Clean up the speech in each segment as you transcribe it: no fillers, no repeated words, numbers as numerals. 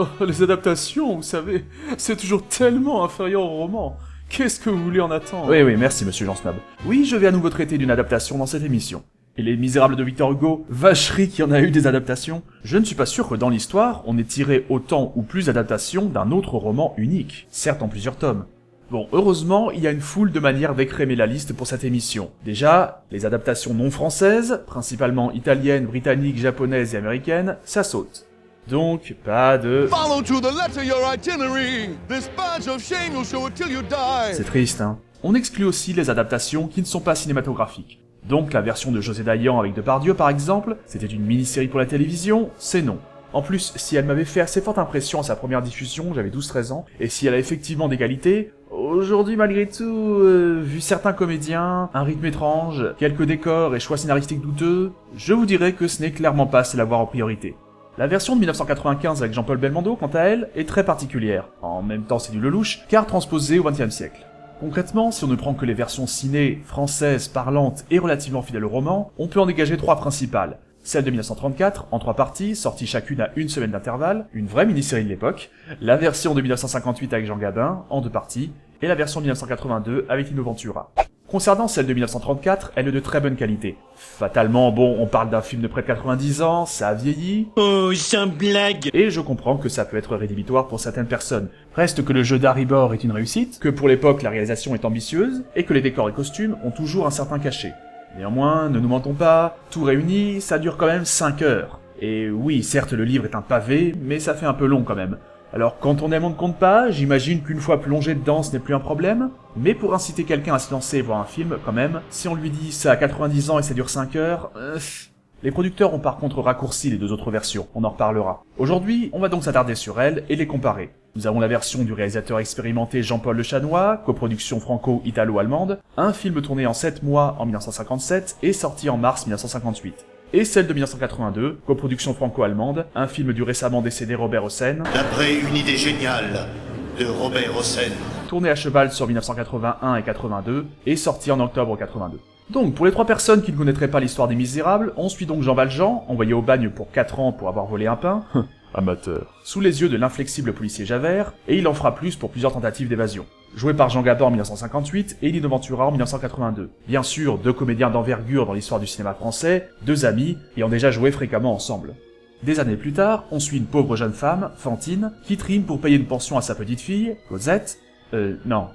Oh, les adaptations, vous savez, c'est toujours tellement inférieur au roman. Qu'est-ce que vous voulez en attendre? Oui, merci, monsieur Jean Snob. Oui, je vais à nouveau traiter d'une adaptation dans cette émission. Et Les Misérables de Victor Hugo, vacherie qu'il y en a eu des adaptations. Je ne suis pas sûr que dans l'histoire, on ait tiré autant ou plus d'adaptations d'un autre roman unique, certes en plusieurs tomes. Bon, heureusement, il y a une foule de manières d'écrémer la liste pour cette émission. Déjà, les adaptations non françaises, principalement italiennes, britanniques, japonaises et américaines, ça saute. Donc, pas de... Follow to the letter your itinerary. This badge of shame you'll show it till you die. C'est triste, hein. On exclut aussi les adaptations qui ne sont pas cinématographiques. Donc la version de José Dayan avec Depardieu par exemple, c'était une mini-série pour la télévision, c'est non. En plus, si elle m'avait fait assez forte impression à sa première diffusion, j'avais 12-13 ans, et si elle a effectivement des qualités, aujourd'hui malgré tout, vu certains comédiens, un rythme étrange, quelques décors et choix scénaristiques douteux, je vous dirais que ce n'est clairement pas celle à voir en priorité. La version de 1995 avec Jean-Paul Belmondo, quant à elle, est très particulière. En même temps c'est du lelouch, car transposée au XXe siècle. Concrètement, si on ne prend que les versions ciné, françaises, parlantes et relativement fidèles au roman, on peut en dégager trois principales. Celle de 1934, en 3 parties, sortie chacune à une semaine d'intervalle, une vraie mini-série de l'époque, la version de 1958 avec Jean Gabin, en 2 parties, et la version de 1982 avec Lino Ventura. Concernant celle de 1934, elle est de très bonne qualité. Fatalement, bon, on parle d'un film de près de 90 ans, ça a vieilli. Oh, sans blague! Et je comprends que ça peut être rédhibitoire pour certaines personnes. Reste que le jeu d'Harry Bor est une réussite, que pour l'époque la réalisation est ambitieuse, et que les décors et costumes ont toujours un certain cachet. Néanmoins, ne nous mentons pas, tout réuni, ça dure quand même 5 heures. Et oui, certes le livre est un pavé, mais ça fait un peu long quand même. Alors quand on aime on ne compte pas, j'imagine qu'une fois plongé dedans ce n'est plus un problème, mais pour inciter quelqu'un à se lancer et voir un film, quand même, si on lui dit ça a 90 ans et ça dure 5 heures, Les producteurs ont par contre raccourci les 2 autres versions, on en reparlera. Aujourd'hui, on va donc s'attarder sur elles et les comparer. Nous avons la version du réalisateur expérimenté Jean-Paul Le Chanois, coproduction franco-italo-allemande, un film tourné en 7 mois en 1957 et sorti en mars 1958. Et celle de 1982, coproduction franco-allemande, un film du récemment décédé Robert Hossein, D'après une idée géniale de Robert Hossein. tourné à cheval sur 1981 et 82, et sorti en octobre 82. Donc, pour les 3 personnes qui ne connaîtraient pas l'histoire des Misérables, on suit donc Jean Valjean, envoyé au bagne pour 4 ans pour avoir volé un pain, amateur, sous les yeux de l'inflexible policier Javert, et il en fera plus pour plusieurs tentatives d'évasion. Joué par Jean Gabin en 1958 et Lino Ventura en 1982. Bien sûr, 2 comédiens d'envergure dans l'histoire du cinéma français, 2 amis, ayant déjà joué fréquemment ensemble. Des années plus tard, on suit une pauvre jeune femme, Fantine, qui trime pour payer une pension à sa petite fille, Cosette, non.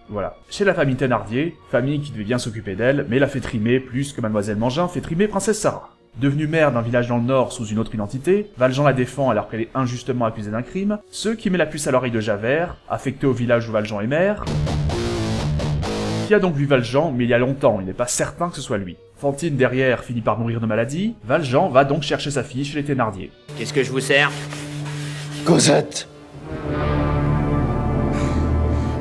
Voilà. Chez la famille Thénardier, famille qui devait bien s'occuper d'elle, mais la fait trimer plus que Mademoiselle Mangin fait trimer Princesse Sarah. Devenue maire d'un village dans le Nord sous une autre identité, Valjean la défend alors qu'elle est injustement accusée d'un crime, ce qui met la puce à l'oreille de Javert, affecté au village où Valjean est maire, qui a donc vu Valjean, mais il y a longtemps, il n'est pas certain que ce soit lui. Fantine derrière finit par mourir de maladie, Valjean va donc chercher sa fille chez les Thénardier. Qu'est-ce que je vous sers? Cosette.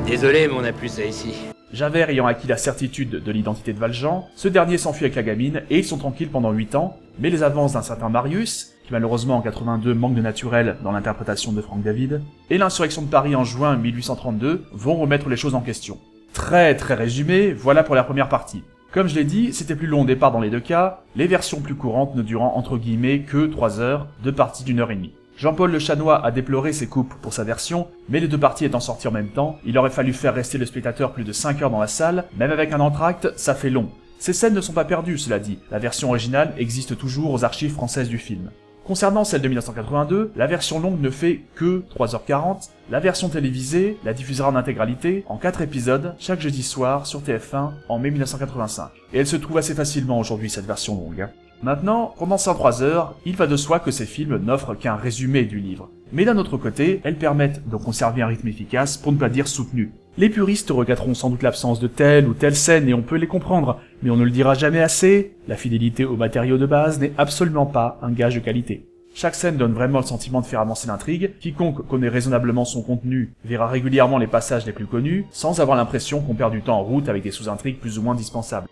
Désolé, mais on n'a plus ça ici. Javert ayant acquis la certitude de l'identité de Valjean, ce dernier s'enfuit avec la gamine et ils sont tranquilles pendant 8 ans, mais les avances d'un certain Marius, qui malheureusement en 82 manque de naturel dans l'interprétation de Franck David, et l'insurrection de Paris en juin 1832 vont remettre les choses en question. Très résumé, voilà pour la première partie. Comme je l'ai dit, c'était plus long au départ dans les 2 cas, les versions plus courantes ne durant entre guillemets que 3 heures, 2 parties d'1 heure et demie. Jean-Paul Le Chanois a déploré ses coupes pour sa version, mais les 2 parties étant sorties en même temps, il aurait fallu faire rester le spectateur plus de 5 heures dans la salle, même avec un entracte, ça fait long. Ces scènes ne sont pas perdues, cela dit, la version originale existe toujours aux archives françaises du film. Concernant celle de 1982, la version longue ne fait que 3h40, la version télévisée la diffusera en intégralité, en 4 épisodes, chaque jeudi soir sur TF1 en mai 1985. Et elle se trouve assez facilement aujourd'hui cette version longue. Maintenant, condensée en 3 heures, il va de soi que ces films n'offrent qu'un résumé du livre. Mais d'un autre côté, elles permettent de conserver un rythme efficace, pour ne pas dire soutenu. Les puristes regretteront sans doute l'absence de telle ou telle scène et on peut les comprendre, mais on ne le dira jamais assez, la fidélité aux matériaux de base n'est absolument pas un gage de qualité. Chaque scène donne vraiment le sentiment de faire avancer l'intrigue, quiconque connaît raisonnablement son contenu verra régulièrement les passages les plus connus, sans avoir l'impression qu'on perd du temps en route avec des sous-intrigues plus ou moins dispensables.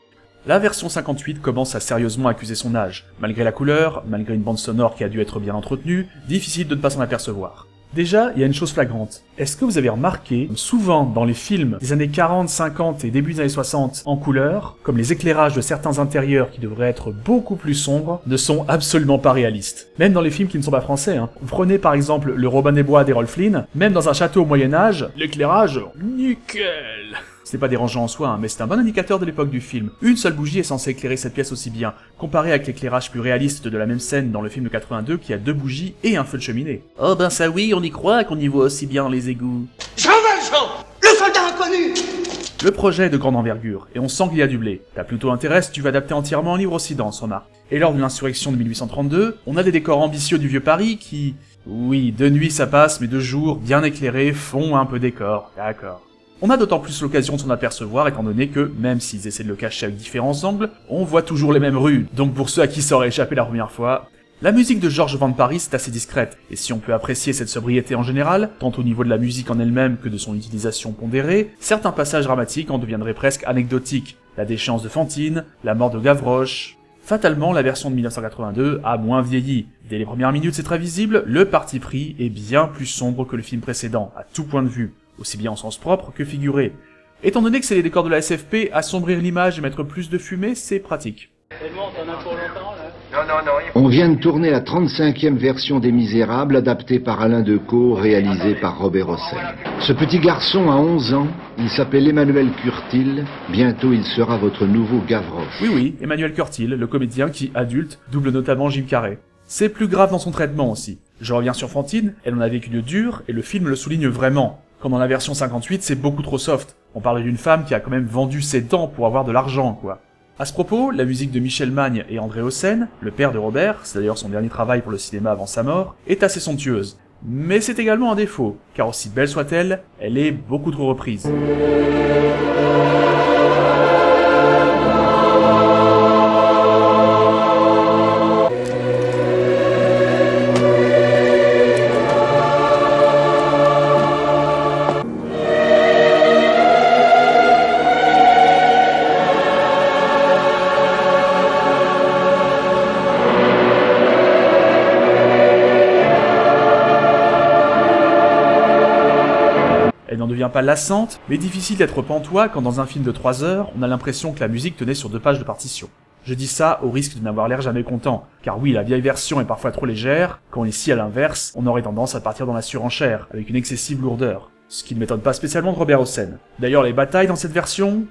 La version 58 commence à sérieusement accuser son âge. Malgré la couleur, malgré une bande sonore qui a dû être bien entretenue, difficile de ne pas s'en apercevoir. Déjà, il y a une chose flagrante. Est-ce que vous avez remarqué, souvent dans les films des années 40, 50 et début des années 60 en couleur, comme les éclairages de certains intérieurs qui devraient être beaucoup plus sombres, ne sont absolument pas réalistes. Même dans les films qui ne sont pas français, hein. Vous prenez par exemple le Robin des Bois d'Errol Flynn, même dans un château au Moyen-Âge, l'éclairage, nickel. C'est pas dérangeant en soi, hein, mais c'est un bon indicateur de l'époque du film. Une seule bougie est censée éclairer cette pièce aussi bien, comparé avec l'éclairage plus réaliste de la même scène dans le film de 82 qui a 2 bougies et un feu de cheminée. Oh ben ça oui, on y croit qu'on y voit aussi bien les égouts. Jean Valjean, le soldat inconnu. Le projet est de grande envergure, et on sent qu'il y a du blé. T'as plutôt intérêt si tu vas adapter entièrement un livre aussi dense, remarque. Et lors de l'insurrection de 1832, on a des décors ambitieux du vieux Paris qui... Oui, de nuit ça passe, mais de jour, bien éclairés, font un peu décor. D'accord. On a d'autant plus l'occasion de s'en apercevoir étant donné que, même s'ils essaient de le cacher avec différents angles, on voit toujours les mêmes rues, donc pour ceux à qui ça aurait échappé la première fois... La musique de Georges Van Paris est assez discrète, et si on peut apprécier cette sobriété en général, tant au niveau de la musique en elle-même que de son utilisation pondérée, certains passages dramatiques en deviendraient presque anecdotiques. La déchéance de Fantine, la mort de Gavroche... Fatalement, la version de 1982 a moins vieilli. Dès les premières minutes, c'est très visible, le parti pris est bien plus sombre que le film précédent, à tout point de vue, aussi bien en sens propre que figuré. Étant donné que c'est les décors de la SFP, assombrir l'image et mettre plus de fumée, c'est pratique. On vient de tourner la 35e version des Misérables, adaptée par Alain Decaux, réalisée par Robert Hossein. Ce petit garçon a 11 ans, il s'appelle Emmanuel Curtil, bientôt il sera votre nouveau Gavroche. Oui, Emmanuel Curtil, le comédien qui, adulte, double notamment Jim Carrey. C'est plus grave dans son traitement aussi. Je reviens sur Fantine, elle en a vécu de dur, et le film le souligne vraiment. Comme dans la version 58, c'est beaucoup trop soft. On parle d'une femme qui a quand même vendu ses dents pour avoir de l'argent, quoi. À ce propos, la musique de Michel Magne et André Hossein, le père de Robert, c'est d'ailleurs son dernier travail pour le cinéma avant sa mort, est assez somptueuse. Mais c'est également un défaut, car aussi belle soit-elle, elle est beaucoup trop reprise. Elle n'en devient pas lassante, mais difficile d'être pantois quand dans un film de 3 heures, on a l'impression que la musique tenait sur 2 pages de partition. Je dis ça au risque de n'avoir l'air jamais content, car oui, la vieille version est parfois trop légère, quand ici à l'inverse, on aurait tendance à partir dans la surenchère, avec une excessive lourdeur. Ce qui ne m'étonne pas spécialement de Robert Hossein. D'ailleurs, les batailles dans cette version...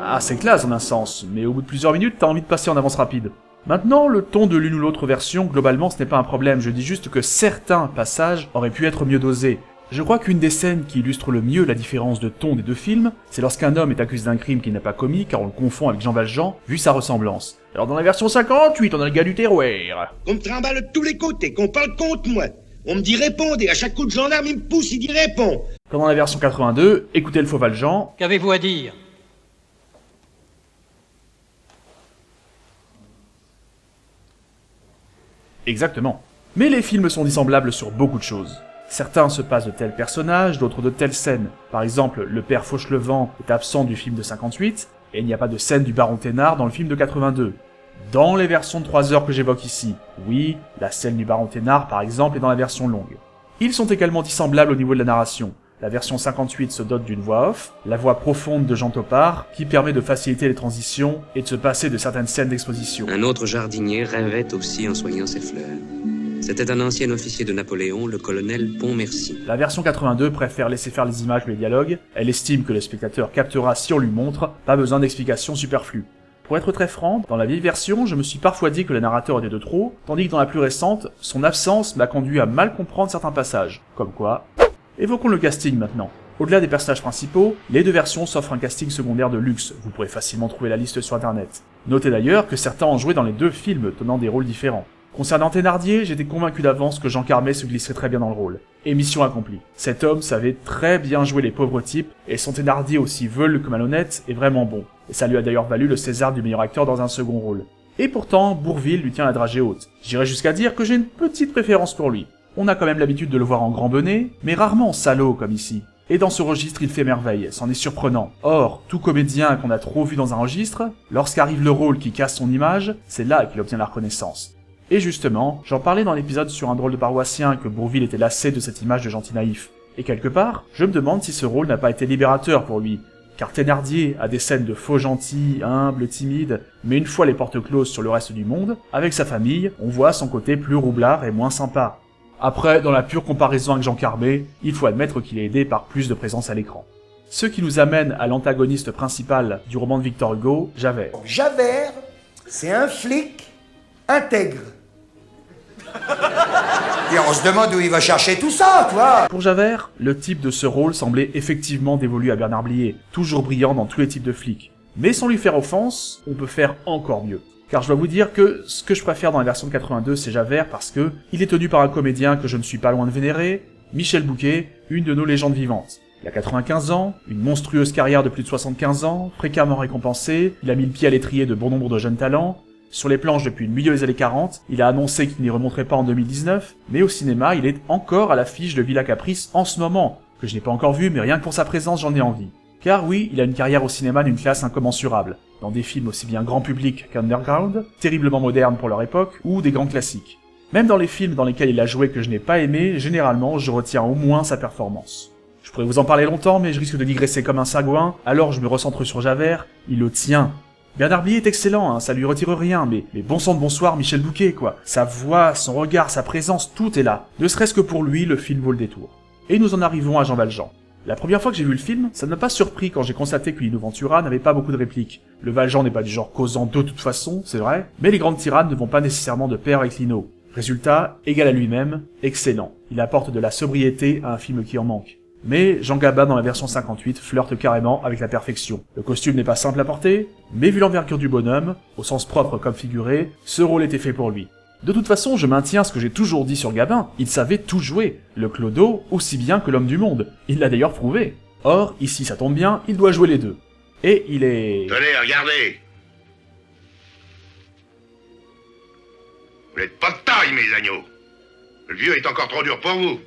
Ah, c'est classe en un sens, mais au bout de plusieurs minutes, t'as envie de passer en avance rapide. Maintenant, le ton de l'une ou l'autre version, globalement, ce n'est pas un problème, je dis juste que certains passages auraient pu être mieux dosés. Je crois qu'une des scènes qui illustre le mieux la différence de ton des 2 films, c'est lorsqu'un homme est accusé d'un crime qu'il n'a pas commis, car on le confond avec Jean Valjean, vu sa ressemblance. Alors dans la version 58, on a le gars du terroir. On me trimballe de tous les côtés, qu'on parle contre moi. On me dit répondez, à chaque coup de gendarme, il me pousse, il dit réponds. Quand dans la version 82, écoutez le faux Valjean. Qu'avez-vous à dire ? Exactement. Mais les films sont dissemblables sur beaucoup de choses. Certains se passent de tels personnages, d'autres de telles scènes. Par exemple, le père Fauchelevent est absent du film de 58, et il n'y a pas de scène du baron Thénard dans le film de 82. Dans les versions de 3 heures que j'évoque ici, oui, la scène du baron Thénard par exemple est dans la version longue. Ils sont également dissemblables au niveau de la narration. La version 58 se dote d'une voix off, la voix profonde de Jean Topard, qui permet de faciliter les transitions et de se passer de certaines scènes d'exposition. Un autre jardinier rêvait aussi en soignant ses fleurs. C'était un ancien officier de Napoléon, le colonel Pontmercy. La version 82 préfère laisser faire les images ou les dialogues, elle estime que le spectateur captera si on lui montre, pas besoin d'explications superflues. Pour être très franc, dans la vieille version, je me suis parfois dit que le narrateur était de trop, tandis que dans la plus récente, son absence m'a conduit à mal comprendre certains passages. Comme quoi... Évoquons le casting maintenant. Au-delà des personnages principaux, les 2 versions s'offrent un casting secondaire de luxe, vous pourrez facilement trouver la liste sur internet. Notez d'ailleurs que certains ont joué dans les 2 films tenant des rôles différents. Concernant Thénardier, j'étais convaincu d'avance que Jean Carmet se glisserait très bien dans le rôle. Et mission accomplie. Cet homme savait très bien jouer les pauvres types, et son Thénardier aussi veule que malhonnête est vraiment bon. Et ça lui a d'ailleurs valu le César du meilleur acteur dans un second rôle. Et pourtant, Bourvil lui tient la dragée haute. J'irais jusqu'à dire que j'ai une petite préférence pour lui. On a quand même l'habitude de le voir en grand bonnet, mais rarement salaud comme ici. Et dans ce registre, il fait merveille, c'en est surprenant. Or, tout comédien qu'on a trop vu dans un registre, lorsqu'arrive le rôle qui casse son image, c'est là qu'il obtient la reconnaissance. Et justement, j'en parlais dans l'épisode sur un drôle de paroissien que Bourvil était lassé de cette image de gentil naïf. Et quelque part, je me demande si ce rôle n'a pas été libérateur pour lui, car Thénardier a des scènes de faux gentil, humble, timide, mais une fois les portes closes sur le reste du monde, avec sa famille, on voit son côté plus roublard et moins sympa. Après, dans la pure comparaison avec Jean Carbet, il faut admettre qu'il est aidé par plus de présence à l'écran. Ce qui nous amène à l'antagoniste principal du roman de Victor Hugo, Javert. Javert, c'est un flic intègre. Et on se demande où il va chercher tout ça, toi. Pour Javert, le type de ce rôle semblait effectivement dévolu à Bernard Blier, toujours brillant dans tous les types de flics. Mais sans lui faire offense, on peut faire encore mieux. Car je dois vous dire que ce que je préfère dans la version de 82, c'est Javert parce que il est tenu par un comédien que je ne suis pas loin de vénérer, Michel Bouquet, une de nos légendes vivantes. Il a 95 ans, une monstrueuse carrière de plus de 75 ans, fréquemment récompensé, il a mis le pied à l'étrier de bon nombre de jeunes talents. Sur les planches depuis le milieu des années 40, il a annoncé qu'il n'y remonterait pas en 2019, mais au cinéma, il est encore à l'affiche de Villa Caprice en ce moment, que je n'ai pas encore vu, mais rien que pour sa présence, j'en ai envie. Car oui, il a une carrière au cinéma d'une classe incommensurable, dans des films aussi bien grand public qu'underground, terriblement modernes pour leur époque, ou des grands classiques. Même dans les films dans lesquels il a joué que je n'ai pas aimé, généralement, je retiens au moins sa performance. Je pourrais vous en parler longtemps, mais je risque de digresser comme un sagouin, alors je me recentre sur Javert, il le tient. Bernard Blier est excellent, hein, ça lui retire rien, mais bon sang de bonsoir Michel Bouquet, quoi. Sa voix, son regard, sa présence, tout est là. Ne serait-ce que pour lui, le film vaut le détour. Et nous en arrivons à Jean Valjean. La première fois que j'ai vu le film, ça ne m'a pas surpris quand j'ai constaté que Lino Ventura n'avait pas beaucoup de répliques. Le Valjean n'est pas du genre causant de toute façon, c'est vrai, mais les grandes tirades ne vont pas nécessairement de pair avec Lino. Résultat, égal à lui-même, excellent. Il apporte de la sobriété à un film qui en manque. Mais Jean Gabin dans la version 58 flirte carrément avec la perfection. Le costume n'est pas simple à porter, mais vu l'envergure du bonhomme, au sens propre comme figuré, ce rôle était fait pour lui. De toute façon, je maintiens ce que j'ai toujours dit sur Gabin, il savait tout jouer, le clodo aussi bien que l'homme du monde, il l'a d'ailleurs prouvé. Or, ici ça tombe bien, il doit jouer les deux. Et il est... Tenez, regardez. Vous n'êtes pas de taille, mes agneaux. Le vieux est encore trop dur pour vous.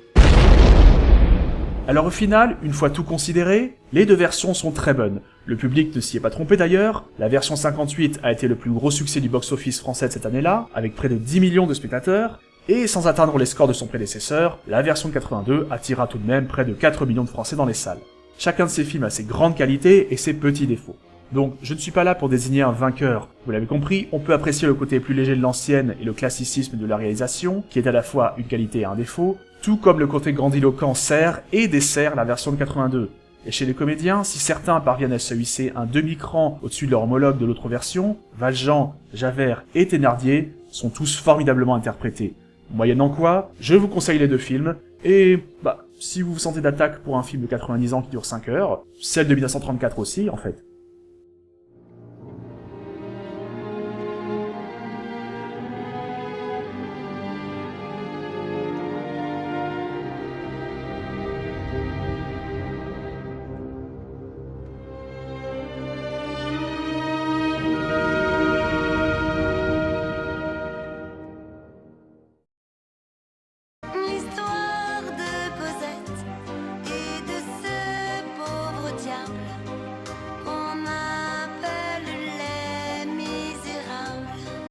Alors au final, une fois tout considéré, les deux versions sont très bonnes. Le public ne s'y est pas trompé d'ailleurs, la version 58 a été le plus gros succès du box-office français de cette année-là, avec près de 10 millions de spectateurs, et sans atteindre les scores de son prédécesseur, la version de 82 attira tout de même près de 4 millions de Français dans les salles. Chacun de ces films a ses grandes qualités et ses petits défauts. Donc je ne suis pas là pour désigner un vainqueur. Vous l'avez compris, on peut apprécier le côté plus léger de l'ancienne et le classicisme de la réalisation, qui est à la fois une qualité et un défaut, tout comme le côté grandiloquent sert et dessert la version de 82. Et chez les comédiens, si certains parviennent à se hisser un demi-cran au-dessus de leur homologue de l'autre version, Valjean, Javert et Thénardier sont tous formidablement interprétés. Moyennant quoi, je vous conseille les deux films, et si vous vous sentez d'attaque pour un film de 90 ans qui dure 5 heures, celle de 1934 aussi en fait.